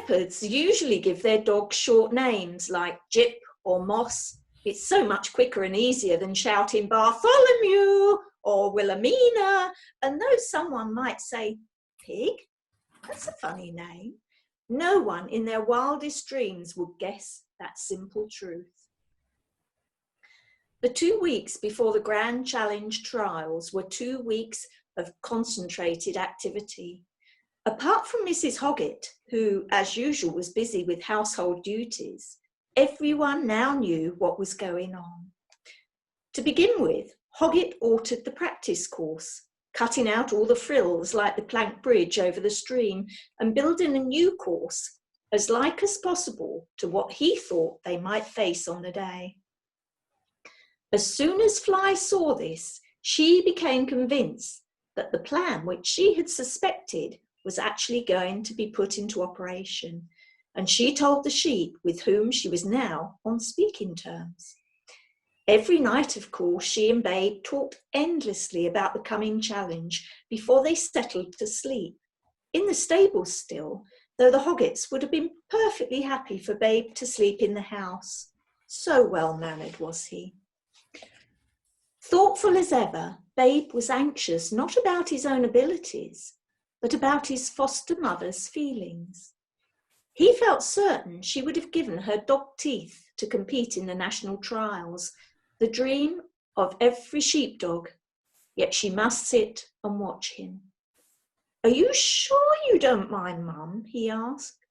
shepherds usually give their dogs short names like Jip or Moss. It's so much quicker and easier than shouting Bartholomew or Wilhelmina. And though someone might say Pig, that's a funny name, no one in their wildest dreams would guess that simple truth. The 2 weeks before the Grand Challenge trials were 2 weeks of concentrated activity. Apart from Mrs. Hoggett, who, as usual, was busy with household duties, everyone now knew what was going on. To begin with, Hoggett altered the practice course, cutting out all the frills like the plank bridge over the stream and building a new course as like as possible to what he thought they might face on the day. As soon as Fly saw this, she became convinced that the plan which she had suspected was actually going to be put into operation, and she told the sheep with whom she was now on speaking terms. Every night, of course, she and Babe talked endlessly about the coming challenge before they settled to sleep. In the stables still, though the Hoggetts would have been perfectly happy for Babe to sleep in the house. So well-mannered was he. Thoughtful as ever, Babe was anxious not about his own abilities, but about his foster mother's feelings. He felt certain she would have given her dog teeth to compete in the national trials, the dream of every sheepdog, yet she must sit and watch him. "Are you sure you don't mind, Mum?" he asked.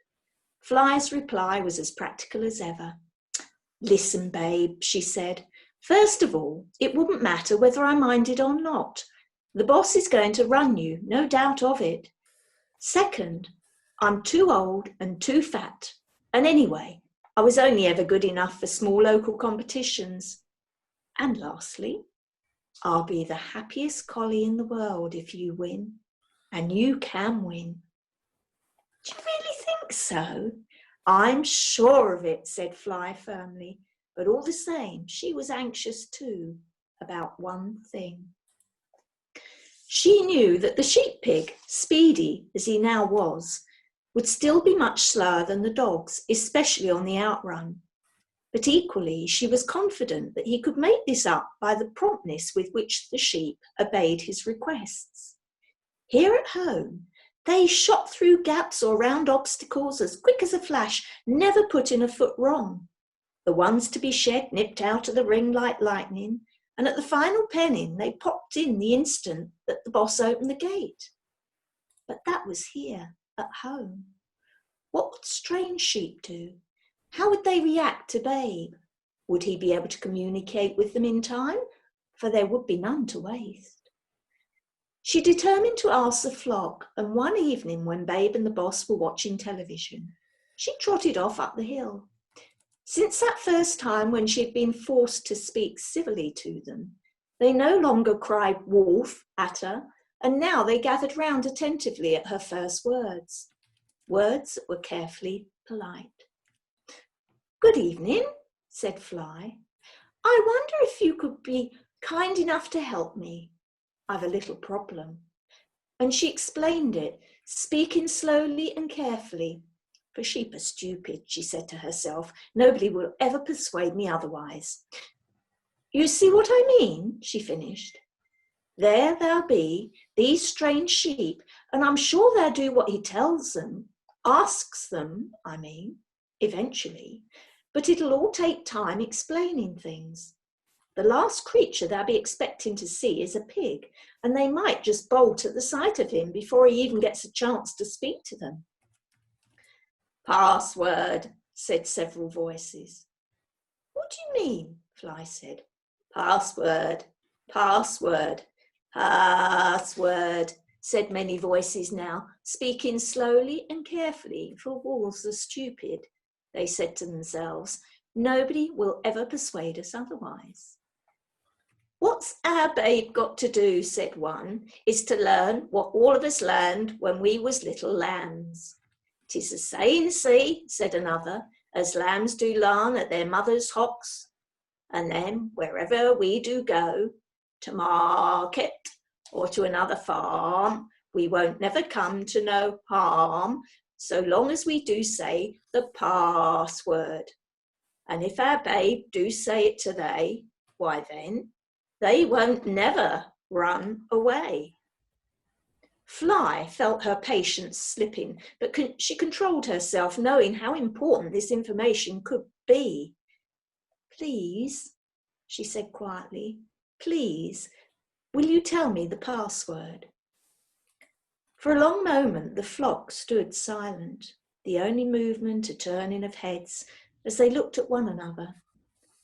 Fly's reply was as practical as ever. "Listen, Babe," she said. "First of all, it wouldn't matter whether I minded or not. The boss is going to run you, no doubt of it. Second, I'm too old and too fat. And anyway, I was only ever good enough for small local competitions. And lastly, I'll be the happiest collie in the world if you win. And you can win." "Do you really think so?" "I'm sure of it," said Fly firmly. But all the same, she was anxious too about one thing. She knew that the sheep pig, speedy as he now was, would still be much slower than the dogs, especially on the outrun. But equally, she was confident that he could make this up by the promptness with which the sheep obeyed his requests. Here at home, they shot through gaps or round obstacles as quick as a flash, never putting a foot wrong. The ones to be shed nipped out of the ring like lightning, and at the final penning, they popped in the instant that the boss opened the gate. But that was here, at home. What would strange sheep do? How would they react to Babe? Would he be able to communicate with them in time? For there would be none to waste. She determined to ask the flock, and one evening when Babe and the boss were watching television, she trotted off up the hill. Since that first time when she had been forced to speak civilly to them, they no longer cried wolf at her, and now they gathered round attentively at her first words that were carefully polite. "Good evening," said Fly. "I wonder if you could be kind enough to help me. I've a little problem." And she explained it, speaking slowly and carefully. "For sheep are stupid," she said to herself. "Nobody will ever persuade me otherwise. You see what I mean?" she finished. "There they'll be, these strange sheep, and I'm sure they'll do what he tells them, asks them, I mean, eventually. But it'll all take time explaining things. The last creature they'll be expecting to see is a pig, and they might just bolt at the sight of him before he even gets a chance to speak to them." "Password," said several voices. "What do you mean?" Fly said. "Password, password, password," said many voices now, speaking slowly and carefully, for wolves are stupid, they said to themselves. "Nobody will ever persuade us otherwise." "What's our Babe got to do," said one, "is to learn what all of us learned when we was little lambs." "'Tis the saying, see," said another, "as lambs do larn at their mother's hocks. And then wherever we do go, to market or to another farm, we won't never come to no harm, so long as we do say the password. And if our babe do say it to they, why then, they won't never run away. Fly felt her patience slipping, but she controlled herself, knowing how important this information could be. Please, she said quietly, please, will you tell me the password? For a long moment, the flock stood silent, the only movement a turning of heads as they looked at one another.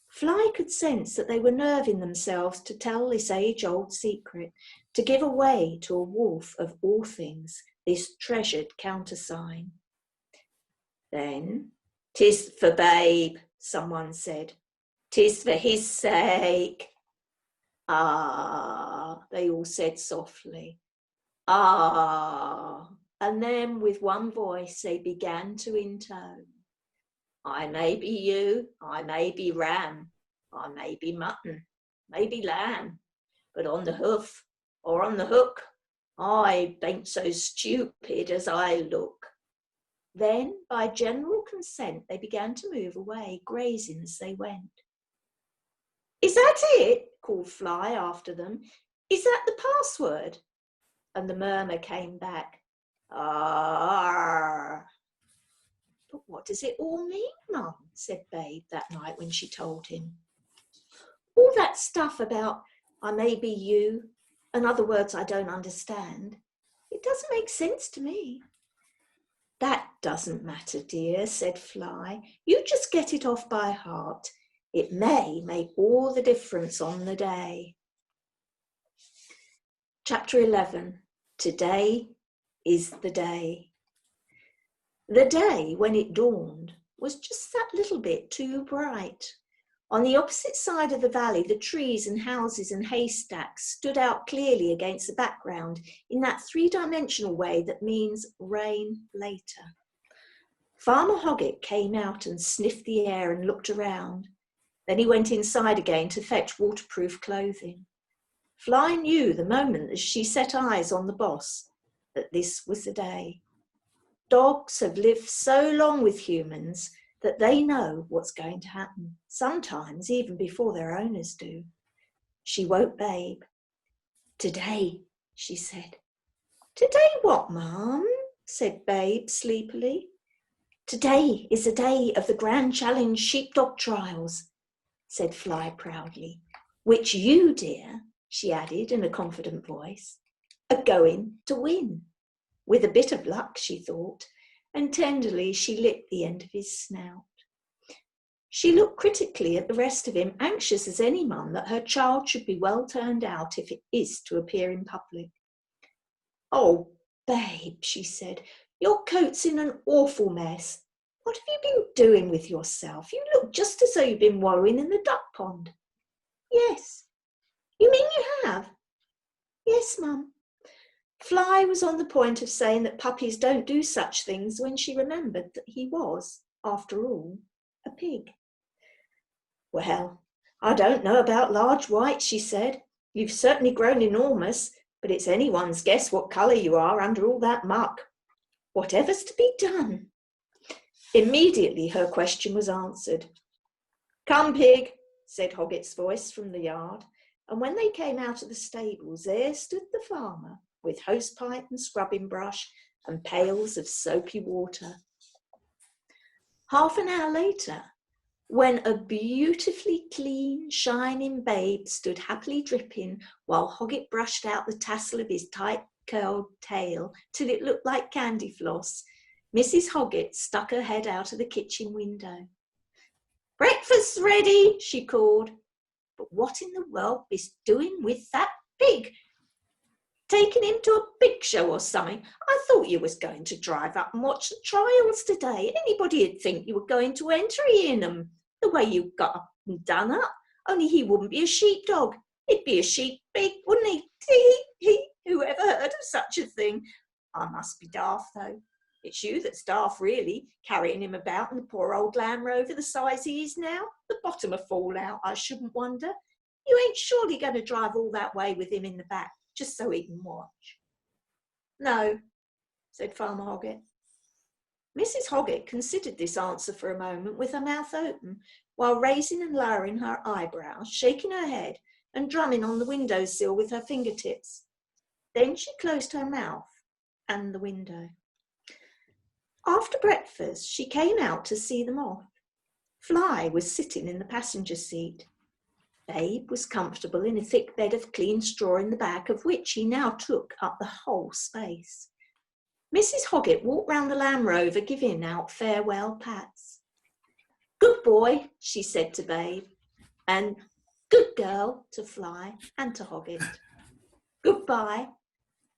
Fly could sense that they were nerving themselves to tell this age-old secret, to give away to a wolf of all things this treasured countersign. Then, "'Tis for babe," someone said. "'Tis for his sake." "Ah," they all said softly. "Ah." And then with one voice they began to intone. I may be ewe, I may be ram, I may be mutton, maybe lamb, but on the hoof or on the hook, I bain't so stupid as I look. Then, by general consent, they began to move away, grazing as they went. "Is that it?" called Fly after them. "Is that the password?" And the murmur came back. "Ah." "But what does it all mean, Mum?" said Babe that night when she told him. "All that stuff about I may be you, and other words I don't understand. It doesn't make sense to me." "That doesn't matter, dear," said Fly. "You just get it off by heart. It may make all the difference on the day." Chapter 11. Today is the day. The day, when it dawned, was just that little bit too bright. On the opposite side of the valley, the trees and houses and haystacks stood out clearly against the background in that three-dimensional way that means rain later. Farmer Hoggett came out and sniffed the air and looked around. Then he went inside again to fetch waterproof clothing. Fly knew the moment that she set eyes on the boss that this was the day. Dogs have lived so long with humans that they know what's going to happen, sometimes even before their owners do. She woke Babe. "Today," she said. "Today what, Mum?" said Babe sleepily. "Today is the day of the Grand Challenge Sheepdog Trials," said Fly proudly, "which you, dear," she added in a confident voice, "are going to win. With a bit of luck," she thought, and tenderly she licked the end of his snout. She looked critically at the rest of him, anxious as any mum that her child should be well turned out if it is to appear in public. "Oh, Babe," she said, "your coat's in an awful mess. What have you been doing with yourself? You look just as though you've been wallowing in the duck pond." "Yes." "You mean you have?" "Yes, Mum." Fly was on the point of saying that puppies don't do such things when she remembered that he was, after all, a pig. "Well, I don't know about large white," she said. "You've certainly grown enormous, but it's anyone's guess what colour you are under all that muck. Whatever's to be done?" Immediately her question was answered. "Come, Pig," said Hoggett's voice from the yard, and when they came out of the stables, there stood the farmer, with hosepipe and scrubbing brush and pails of soapy water. Half an hour later, when a beautifully clean, shining Babe stood happily dripping while Hoggett brushed out the tassel of his tight-curled tail till it looked like candy floss, Mrs. Hoggett stuck her head out of the kitchen window. "Breakfast's ready," she called. "But what in the world is doing with that pig? Taking him to a pig show or something? I thought you was going to drive up and watch the trials today. Anybody'd think you were going to enter in 'em, the way you got up and done up. Only he wouldn't be a sheepdog. He'd be a sheep pig, wouldn't he? Who ever heard of such a thing? I must be daft, though. It's you that's daft, really, carrying him about in the poor old Land Rover the size he is now. The bottom will fall out, I shouldn't wonder. You ain't surely going to drive all that way with him in the back, just so he can watch?" "No," said Farmer Hoggett. Mrs. Hoggett considered this answer for a moment with her mouth open, while raising and lowering her eyebrows, shaking her head, and drumming on the window-sill with her fingertips. Then she closed her mouth and the window. After breakfast, she came out to see them off. Fly was sitting in the passenger seat. Babe was comfortable in a thick bed of clean straw in the back, of which he now took up the whole space. Mrs. Hoggett walked round the Land Rover, giving out farewell pats. "Good boy," she said to Babe, and "Good girl" to Fly and to Hoggett. "Goodbye.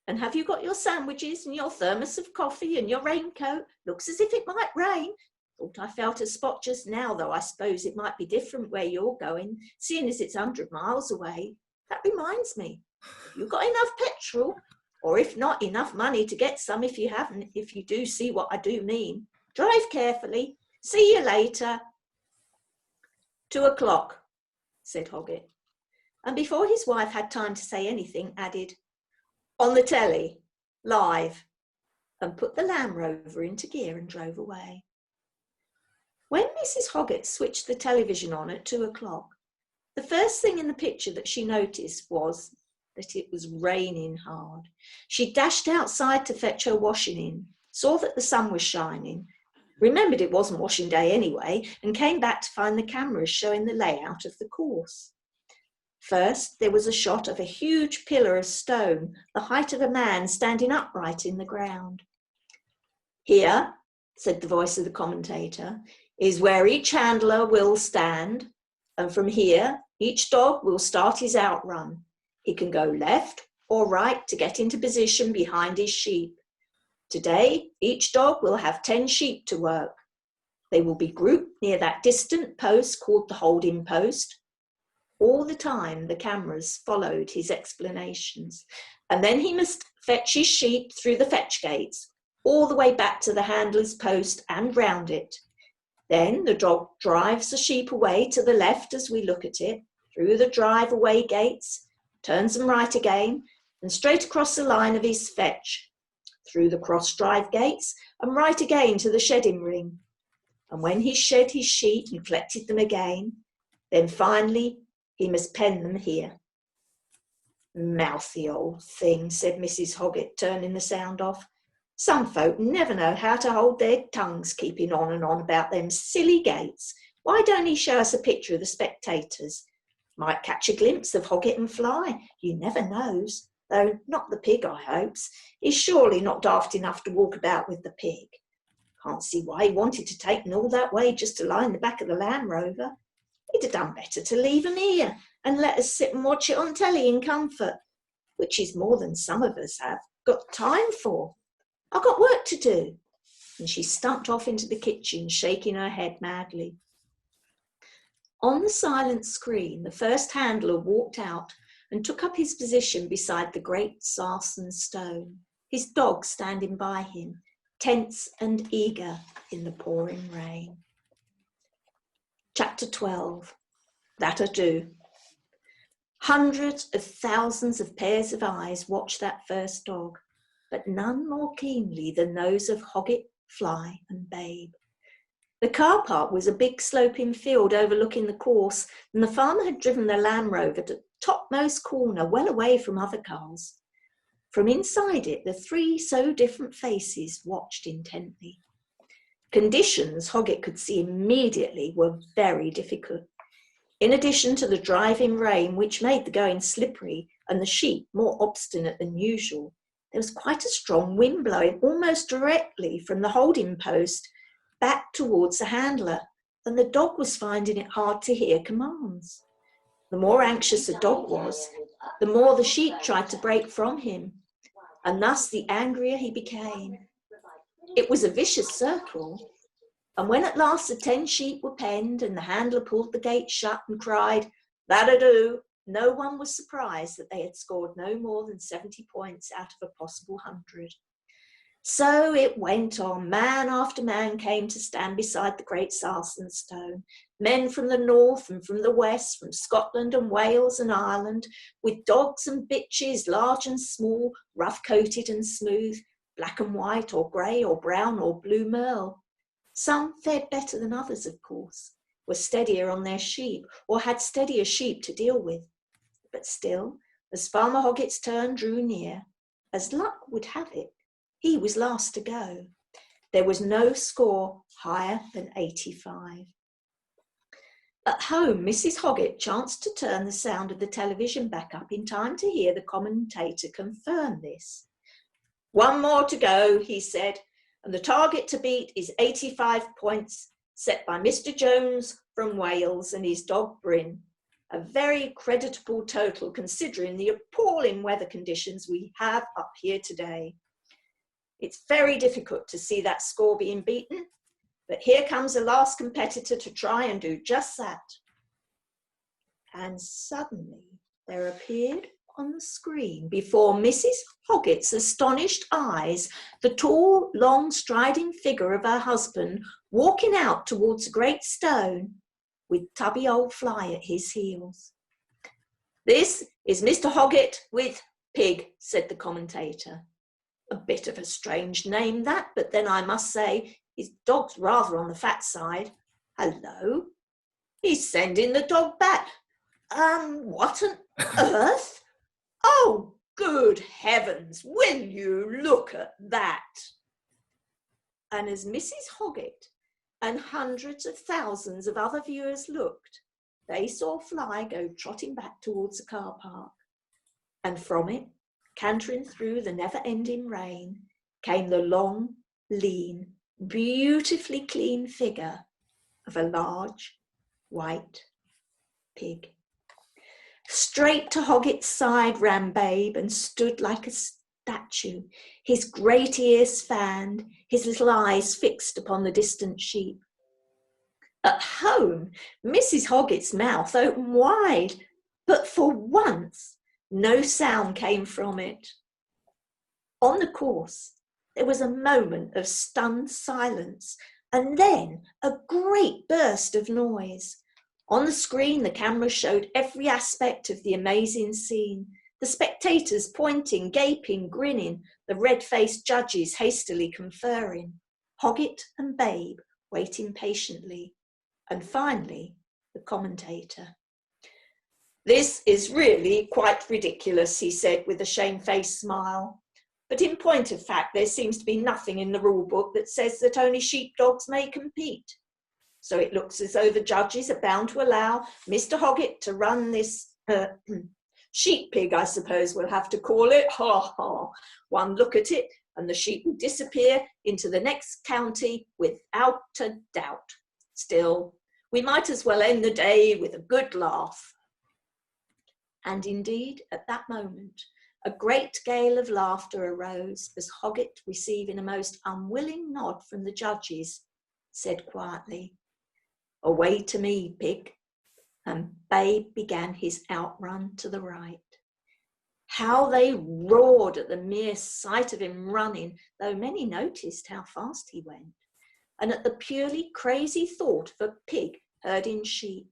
And have you got your sandwiches and your thermos of coffee and your raincoat? Looks as if it might rain. Thought I felt a spot just now, though I suppose it might be different where you're going, seeing as it's 100 miles away. That reminds me, have you got enough petrol? Or if not, enough money to get some if you haven't, if you do see what I do mean. Drive carefully. See you later." 2:00, said Hoggett. And before his wife had time to say anything, added, "On the telly, live," and put the Land Rover into gear and drove away. When Mrs. Hoggett switched the television on at 2:00, the first thing in the picture that she noticed was that it was raining hard. She dashed outside to fetch her washing in, saw that the sun was shining, remembered it wasn't washing day anyway, and came back to find the cameras showing the layout of the course. First, there was a shot of a huge pillar of stone, the height of a man standing upright in the ground. "Here," said the voice of the commentator, "is where each handler will stand, and from here, each dog will start his outrun. He can go left or right to get into position behind his sheep. Today, each dog will have 10 sheep to work. They will be grouped near that distant post called the holding post." All the time, the cameras followed his explanations. "And then he must fetch his sheep through the fetch gates, all the way back to the handler's post and round it. Then the dog drives the sheep away to the left as we look at it, through the drive-away gates, turns them right again, and straight across the line of his fetch, through the cross-drive gates, and right again to the shedding ring. And when he's shed his sheep and collected them again, then finally he must pen them here." "Mouthy old thing," said Mrs. Hoggett, turning the sound off. "Some folk never know how to hold their tongues, keeping on and on about them silly gates. Why don't he show us a picture of the spectators? Might catch a glimpse of Hoggett and Fly. You never knows. Though not the pig, I hopes. He's surely not daft enough to walk about with the pig. Can't see why he wanted to take them all that way just to lie in the back of the Land Rover. He'd have done better to leave 'em here and let us sit and watch it on telly in comfort, which is more than some of us have got time for. I've got work to do." And she stumped off into the kitchen, shaking her head madly. On the silent screen, the first handler walked out and took up his position beside the great sarsen stone, his dog standing by him, tense and eager in the pouring rain. Chapter 12. That'll do. Hundreds of thousands of pairs of eyes watched that first dog, but none more keenly than those of Hoggett, Fly, and Babe. The car park was a big sloping field overlooking the course, and the farmer had driven the Land Rover to the topmost corner, well away from other cars. From inside it, the three so different faces watched intently. Conditions, Hoggett could see immediately, were very difficult. In addition to the driving rain, which made the going slippery and the sheep more obstinate than usual, there was quite a strong wind blowing almost directly from the holding post back towards the handler, and the dog was finding it hard to hear commands. The more anxious the dog was, the more the sheep tried to break from him, and thus the angrier he became. It was a vicious circle, and when at last the 10 sheep were penned and the handler pulled the gate shut and cried, "That'll do," no one was surprised that they had scored no more than 70 points out of a possible 100. So it went on. Man after man came to stand beside the great sarsen stone. Men from the north and from the west, from Scotland and Wales and Ireland, with dogs and bitches, large and small, rough-coated and smooth, black and white or grey or brown or blue merle. Some fared better than others, of course, were steadier on their sheep or had steadier sheep to deal with. But still, as Farmer Hoggett's turn drew near, as luck would have it, he was last to go. There was no score higher than 85. At home, Mrs. Hoggett chanced to turn the sound of the television back up in time to hear the commentator confirm this. "One more to go," he said, "and the target to beat is 85 points set by Mr. Jones from Wales and his dog Bryn. A very creditable total considering the appalling weather conditions we have up here today. It's very difficult to see that score being beaten, but here comes the last competitor to try and do just that." And suddenly there appeared on the screen before Mrs. Hoggett's astonished eyes the tall, long, striding figure of her husband walking out towards a great stone with Tubby Old Fly at his heels. "This is Mr. Hoggett with Pig," said the commentator. "A bit of a strange name that, but then I must say his dog's rather on the fat side. Hello, he's sending the dog back. What on earth? Oh, good heavens, will you look at that?" And as Mrs. Hoggett and hundreds of thousands of other viewers looked, they saw Fly go trotting back towards the car park. And from it, cantering through the never-ending rain, came the long, lean, beautifully clean figure of a large, white pig. Straight to Hoggett's side ran Babe and stood like a statue, his great ears fanned, his little eyes fixed upon the distant sheep. At home, Mrs. Hoggett's mouth opened wide, but for once no sound came from it. On the course, there was a moment of stunned silence, and then a great burst of noise. On the screen, the camera showed every aspect of the amazing scene. The spectators pointing, gaping, grinning, the red-faced judges hastily conferring, Hoggett and Babe waiting patiently, and finally, the commentator. "This is really quite ridiculous," he said with a shamefaced smile. "But in point of fact, there seems to be nothing in the rule book that says that only sheepdogs may compete. So it looks as though the judges are bound to allow Mr. Hoggett to run this sheep pig, I suppose we'll have to call it. Ha ha. One look at it and the sheep will disappear into the next county without a doubt. Still, we might as well end the day with a good laugh." And indeed, at that moment, a great gale of laughter arose as Hoggett, receiving a most unwilling nod from the judges, said quietly, "Away to me, Pig," and Babe began his outrun to the right. How they roared at the mere sight of him running, though many noticed how fast he went, and at the purely crazy thought of a pig herding sheep,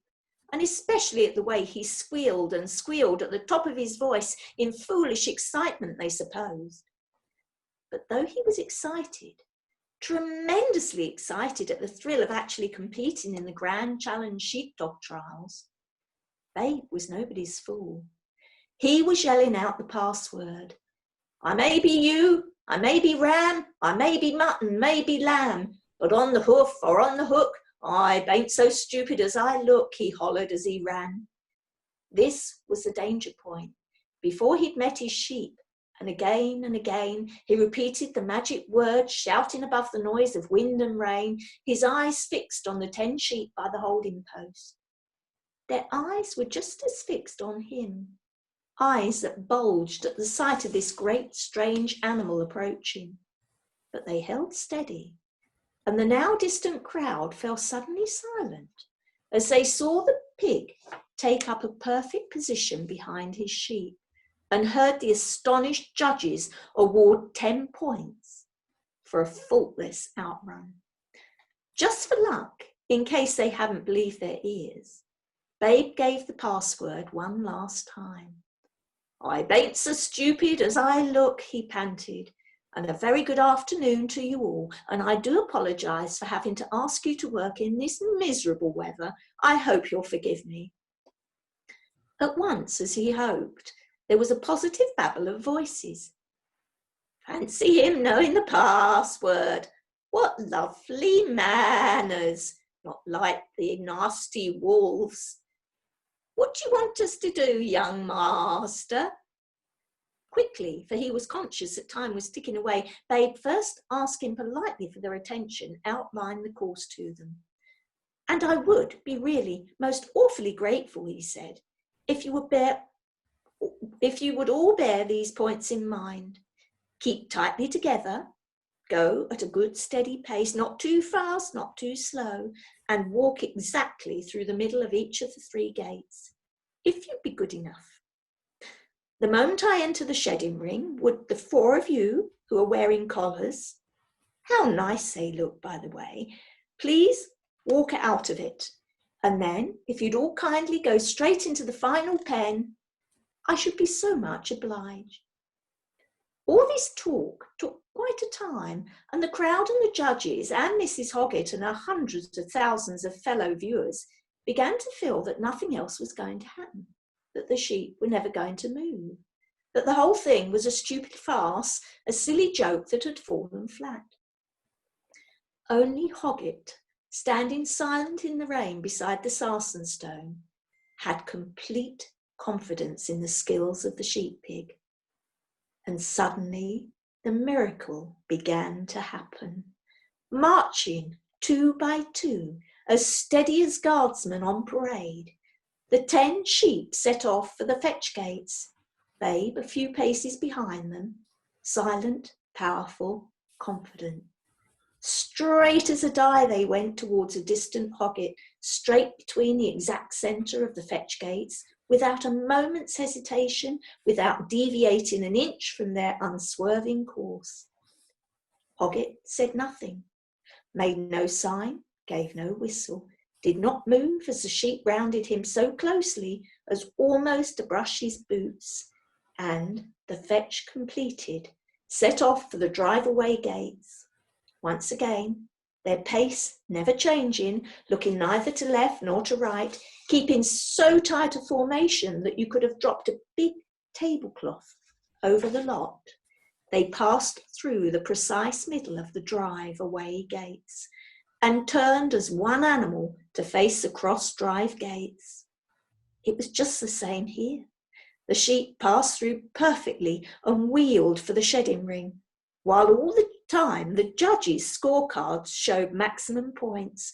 and especially at the way he squealed and squealed at the top of his voice in foolish excitement, they supposed. But though he was excited, tremendously excited at the thrill of actually competing in the Grand Challenge Sheepdog Trials, Babe was nobody's fool. He was yelling out the password. "I may be ewe, I may be ram, I may be mutton, may be lamb, but on the hoof or on the hook, I bain't so stupid as I look," he hollered as he ran. This was the danger point. Before he'd met his sheep, and again, he repeated the magic word, shouting above the noise of wind and rain, his eyes fixed on the 10 sheep by the holding post. Their eyes were just as fixed on him, eyes that bulged at the sight of this great, strange animal approaching. But they held steady, and the now distant crowd fell suddenly silent as they saw the pig take up a perfect position behind his sheep, and heard the astonished judges award 10 points for a faultless outrun. Just for luck, in case they hadn't believed their ears, Babe gave the password one last time. "I bain't so stupid as I look," he panted, and a very good afternoon to you all, and I do apologise for having to ask you to work in this miserable weather. I hope you'll forgive me." At once, as he hoped, there was a positive babble of voices. "Fancy him knowing the password! What lovely manners! Not like the nasty wolves. What do you want us to do, young master?" Quickly, for he was conscious that time was ticking away, Babe first asking politely for their attention, outlined the course to them. "And I would be really most awfully grateful," he said, if you would all bear these points in mind. Keep tightly together, go at a good steady pace, not too fast, not too slow, and walk exactly through the middle of each of the 3 gates, if you'd be good enough. The moment I enter the shedding ring, would the 4 of you who are wearing collars, how nice they look, by the way, please walk out of it. And then, if you'd all kindly go straight into the final pen, I should be so much obliged." All this talk took quite a time, and the crowd and the judges and Mrs. Hoggett and her hundreds of thousands of fellow viewers began to feel that nothing else was going to happen, that the sheep were never going to move, that the whole thing was a stupid farce, a silly joke that had fallen flat. Only Hoggett, standing silent in the rain beside the sarsen stone, had complete confidence in the skills of the sheep pig. And suddenly the miracle began to happen. Marching 2 by 2, as steady as guardsmen on parade, the 10 sheep set off for the fetch gates, Babe a few paces behind them, silent, powerful, confident. Straight as a die they went towards a distant Hoggett, straight between the exact centre of the fetch gates, without a moment's hesitation, without deviating an inch from their unswerving course. Hoggett said nothing, made no sign, gave no whistle, did not move as the sheep rounded him so closely as almost to brush his boots, and, the fetch completed, set off for the drive-away gates. Once again, their pace never changing, looking neither to left nor to right, keeping so tight a formation that you could have dropped a big tablecloth over the lot. They passed through the precise middle of the drive-away gates and turned as one animal to face the cross-drive gates. It was just the same here. The sheep passed through perfectly and wheeled for the shedding ring, while all the time the judges' scorecards showed maximum points,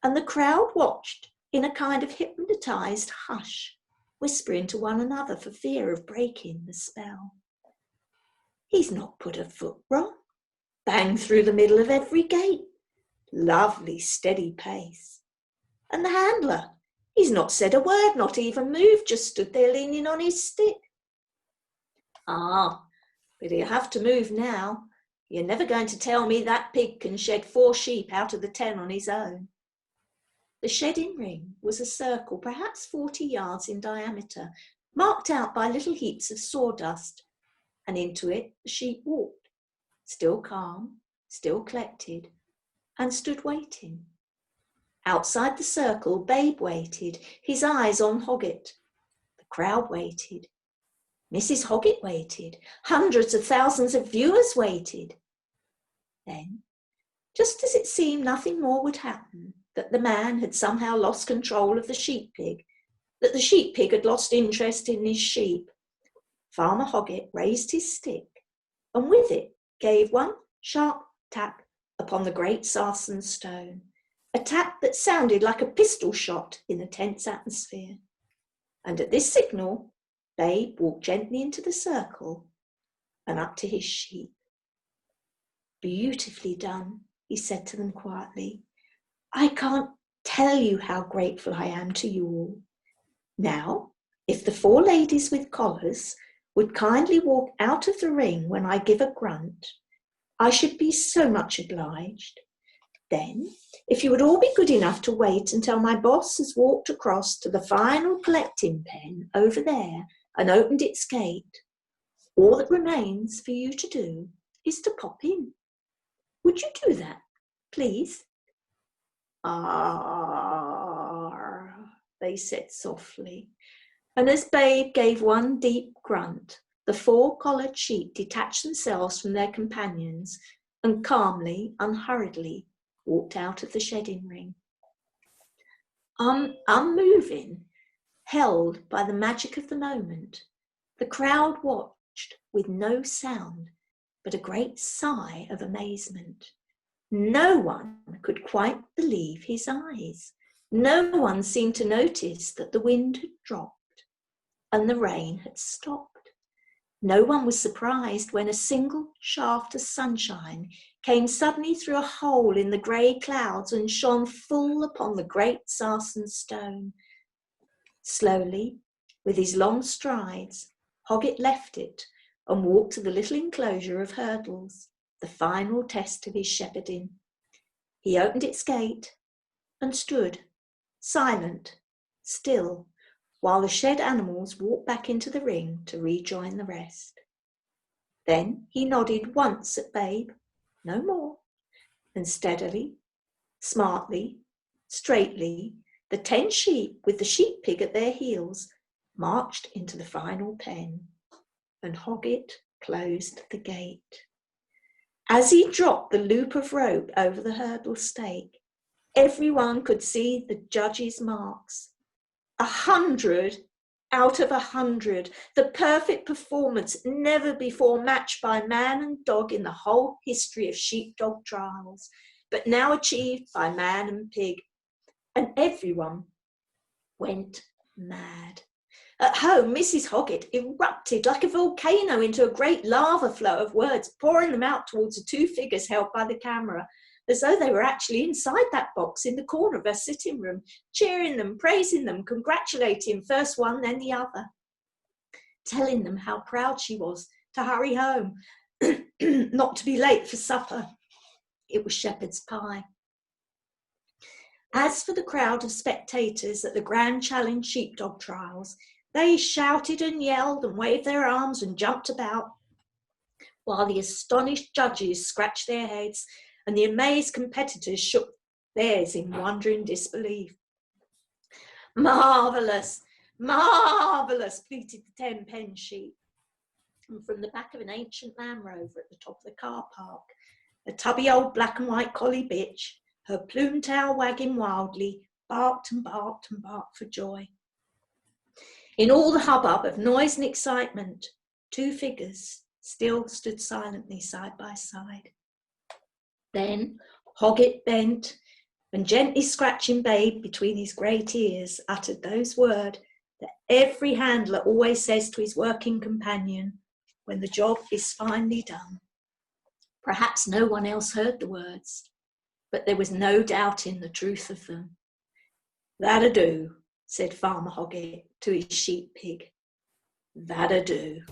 and the crowd watched in a kind of hypnotised hush, whispering to one another for fear of breaking the spell. "He's not put a foot wrong. Bang through the middle of every gate. Lovely steady pace. And the handler, he's not said a word, not even moved, just stood there leaning on his stick. Ah, but he'll have to move now. You're never going to tell me that pig can shed 4 sheep out of the 10 on his own." The shedding ring was a circle, perhaps 40 yards in diameter, marked out by little heaps of sawdust, and into it the sheep walked, still calm, still collected, and stood waiting. Outside the circle, Babe waited, his eyes on Hoggett. The crowd waited. Mrs. Hoggett waited. Hundreds of thousands of viewers waited. Then, just as it seemed nothing more would happen, that the man had somehow lost control of the sheep pig, that the sheep pig had lost interest in his sheep, Farmer Hoggett raised his stick and with it gave one sharp tap upon the great sarsen stone, a tap that sounded like a pistol shot in the tense atmosphere. And at this signal, Babe walked gently into the circle and up to his sheep. "Beautifully done," he said to them quietly. "I can't tell you how grateful I am to you all. Now, if the 4 ladies with collars would kindly walk out of the ring when I give a grunt, I should be so much obliged. Then, if you would all be good enough to wait until my boss has walked across to the final collecting pen over there and opened its gate, all that remains for you to do is to pop in. Would you do that, please? "Ah," they said softly, and as Babe gave one deep grunt, the 4 collared sheep detached themselves from their companions and calmly, unhurriedly walked out of the shedding ring. Unmoving, held by the magic of the moment, the crowd watched with no sound but a great sigh of amazement. No one could quite believe his eyes. No one seemed to notice that the wind had dropped and the rain had stopped. No one was surprised when a single shaft of sunshine came suddenly through a hole in the grey clouds and shone full upon the great sarsen stone. Slowly, with his long strides, Hoggett left it and walked to the little enclosure of hurdles, the final test of his shepherding. He opened its gate and stood, silent, still, while the shed animals walked back into the ring to rejoin the rest. Then he nodded once at Babe, no more, and steadily, smartly, straightly, the 10 sheep with the sheep pig at their heels marched into the final pen, and Hoggett closed the gate. As he dropped the loop of rope over the hurdle stake, everyone could see the judge's marks. 100 out of 100, the perfect performance never before matched by man and dog in the whole history of sheepdog trials, but now achieved by man and pig. And everyone went mad. At home, Mrs. Hoggett erupted like a volcano into a great lava flow of words, pouring them out towards the 2 figures held by the camera, as though they were actually inside that box in the corner of her sitting room, cheering them, praising them, congratulating first one, then the other, telling them how proud she was to hurry home, not to be late for supper. It was shepherd's pie. As for the crowd of spectators at the Grand Challenge sheepdog trials, they shouted and yelled and waved their arms and jumped about, while the astonished judges scratched their heads and the amazed competitors shook theirs in wondering disbelief. "Marvellous, marvellous," bleated the 10-pen sheep. And from the back of an ancient Land Rover at the top of the car park, a tubby old black and white collie bitch, her plume tail wagging wildly, barked and barked and barked for joy. In all the hubbub of noise and excitement, 2 figures still stood silently side by side. Then Hoggett bent and, gently scratching Babe between his great ears, uttered those words that every handler always says to his working companion when the job is finally done. Perhaps no one else heard the words, but there was no doubting the truth of them. "That'll do," said Farmer Hoggett to his sheep pig. "That'll do."